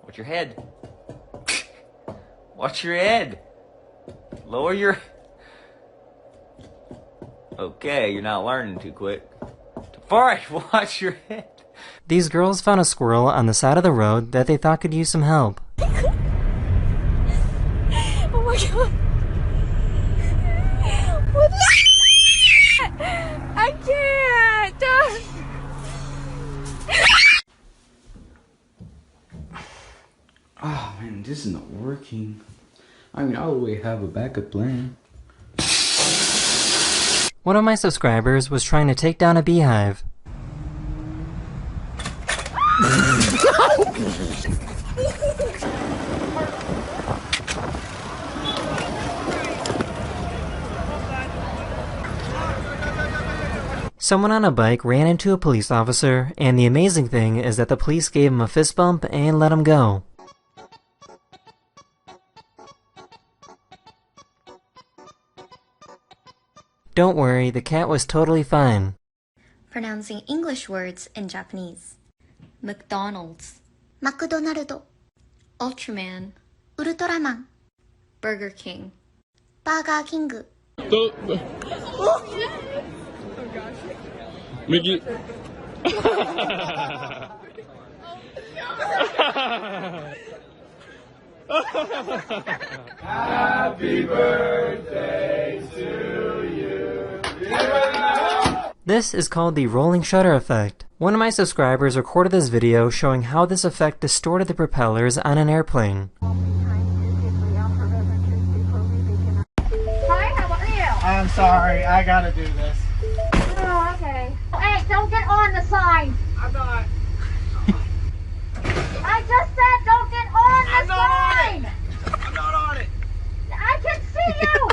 Watch your head. Watch your head. Lower your... Okay, you're not learning too quick. Forrest, watch your head. These girls found a squirrel on the side of the road that they thought could use some help. Oh my god. What the... I can't. Oh man, this is not working. I mean, I always have a backup plan. One of my subscribers was trying to take down a beehive. Someone on a bike ran into a police officer, and the amazing thing is that the police gave him a fist bump and let him go. Don't worry, the cat was totally fine. Pronouncing English words in Japanese. McDonald's, McDonald, Ultraman, Ultraman, Burger King, Burger King. Mickey. Happy birthday to you. This is called the rolling shutter effect. One of my subscribers recorded this video showing how this effect distorted the propellers on an airplane. Hi, how are you? I'm sorry, I gotta do this. Oh, okay. Hey, don't get on the sign. I'm not. I just said don't get on the sign. I'm not on it. I can see you.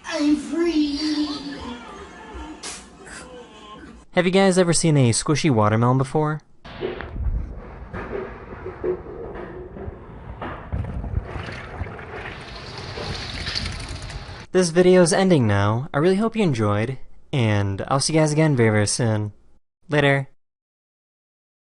I'm free. Have you guys ever seen a squishy watermelon before? This video is ending now. I really hope you enjoyed, and I'll see you guys again very, very soon. Later.